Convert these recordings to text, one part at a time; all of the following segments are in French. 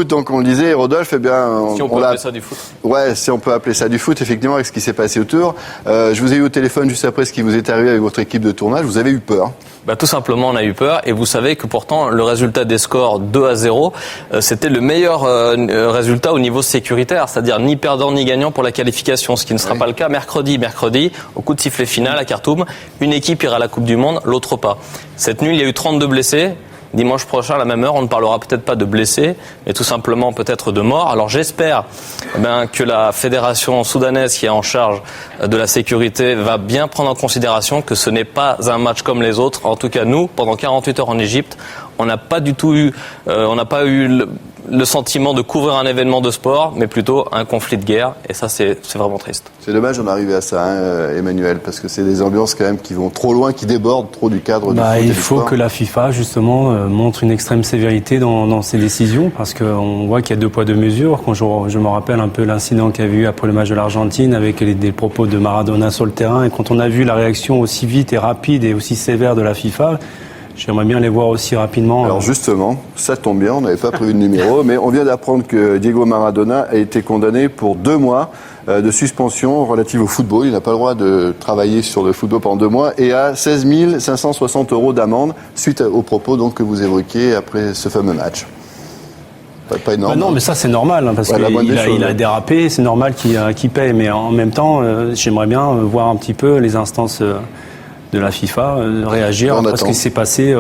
foot, donc on le disait, Rodolphe, eh bien... Si on peut appeler ça du foot. Ouais, si on peut appeler ça du foot, effectivement, avec ce qui s'est passé autour. Je vous ai eu au téléphone juste après ce qui vous est arrivé avec votre équipe de tournage. Vous avez eu peur? Tout simplement, on a eu peur. Et vous savez que pourtant, le résultat des scores 2-0, c'était le meilleur résultat au niveau sécuritaire. C'est-à-dire ni perdant ni gagnant pour la qualification. Ce qui ne sera pas le cas mercredi, au coup de sifflet final à Khartoum. Une équipe ira à la Coupe du Monde, l'autre pas. Cette nuit, il y a eu 32 blessés. Dimanche prochain, à la même heure, on ne parlera peut-être pas de blessés, mais tout simplement peut-être de morts. Alors j'espère que la fédération soudanaise qui est en charge de la sécurité va bien prendre en considération que ce n'est pas un match comme les autres. En tout cas, nous, pendant 48 heures en Égypte, on n'a pas eu le sentiment de couvrir un événement de sport, mais plutôt un conflit de guerre. Et ça, c'est vraiment triste. C'est dommage d'en arriver à ça, Emmanuel, parce que c'est des ambiances quand même qui vont trop loin, qui débordent trop du cadre du foot. Il faut que la FIFA, justement, montre une extrême sévérité dans ses décisions, parce qu'on voit qu'il y a 2 poids 2 mesures. Quand je me rappelle un peu l'incident qu'il y a eu après le match de l'Argentine, avec des propos de Maradona sur le terrain, et quand on a vu la réaction aussi vite et rapide et aussi sévère de la FIFA, j'aimerais bien les voir aussi rapidement. Alors justement, ça tombe bien, on n'avait pas prévu de numéro, mais on vient d'apprendre que Diego Maradona a été condamné pour 2 mois de suspension relative au football. Il n'a pas le droit de travailler sur le football pendant 2 mois et à 16 560 € d'amende suite aux propos donc, que vous évoquiez après ce fameux match. Pas énorme. Non, mais ça c'est normal, parce qu'il a dérapé, c'est normal qu'il paye, mais en même temps, j'aimerais bien voir un petit peu les instances de la FIFA réagir à ce qui s'est passé.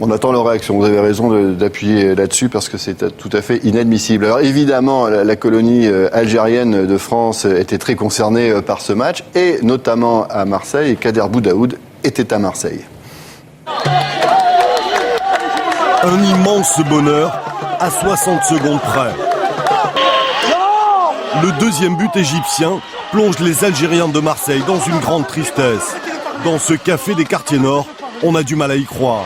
On attend leur réaction. Vous avez raison d'appuyer là-dessus parce que c'est tout à fait inadmissible. Alors évidemment, la colonie algérienne de France était très concernée par ce match et notamment à Marseille. Et Kader Boudaoud était à Marseille. Un immense bonheur à 60 secondes près. Le 2e but égyptien plonge les Algériens de Marseille dans une grande tristesse. Dans ce café des quartiers nord, on a du mal à y croire.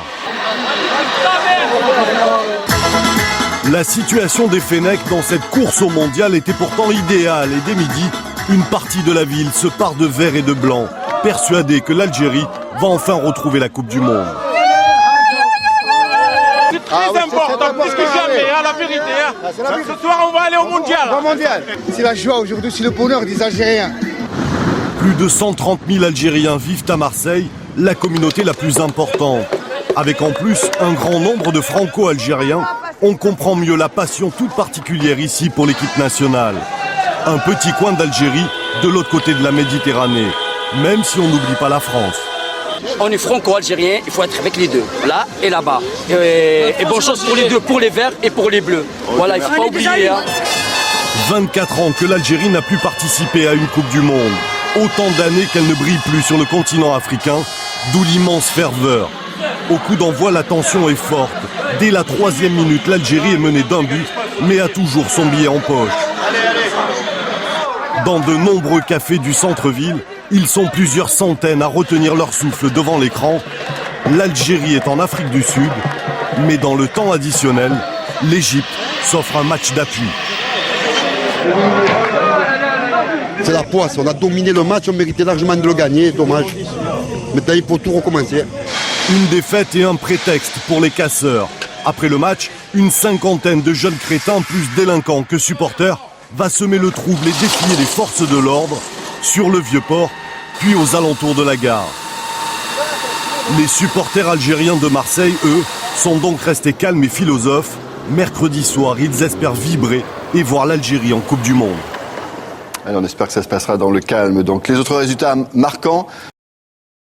La situation des Fennecs dans cette course au mondial était pourtant idéale et dès midi, une partie de la ville se pare de vert et de blanc, persuadée que l'Algérie va enfin retrouver la Coupe du Monde. C'est très important, plus que jamais, la vérité. Ce soir, on va aller au mondial. C'est la joie aujourd'hui, c'est le bonheur des Algériens. Plus de 130 000 Algériens vivent à Marseille, la communauté la plus importante. Avec en plus un grand nombre de franco-algériens, on comprend mieux la passion toute particulière ici pour l'équipe nationale. Un petit coin d'Algérie de l'autre côté de la Méditerranée, même si on n'oublie pas la France. On est franco-algérien, il faut être avec les deux, là et là-bas. Et bonne chance pour les deux, pour les verts et pour les bleus. Voilà, il ne faut pas oublier. 24 ans que l'Algérie n'a plus participé à une Coupe du Monde. Autant d'années qu'elle ne brille plus sur le continent africain, d'où l'immense ferveur. Au coup d'envoi, la tension est forte. Dès la 3e minute, l'Algérie est menée d'1 but, mais a toujours son billet en poche. Dans de nombreux cafés du centre-ville, ils sont plusieurs centaines à retenir leur souffle devant l'écran. L'Algérie est en Afrique du Sud, mais dans le temps additionnel, l'Égypte s'offre un match d'appui. C'est la poisse, on a dominé le match, on méritait largement de le gagner, dommage. Maintenant il faut tout recommencer. Une défaite et un prétexte pour les casseurs. Après le match, une 50aine de jeunes crétins, plus délinquants que supporters, va semer le trouble et défier les forces de l'ordre sur le Vieux-Port, puis aux alentours de la gare. Les supporters algériens de Marseille, eux, sont donc restés calmes et philosophes. Mercredi soir, ils espèrent vibrer et voir l'Algérie en Coupe du Monde. Alors, on espère que ça se passera dans le calme. Donc les autres résultats marquants.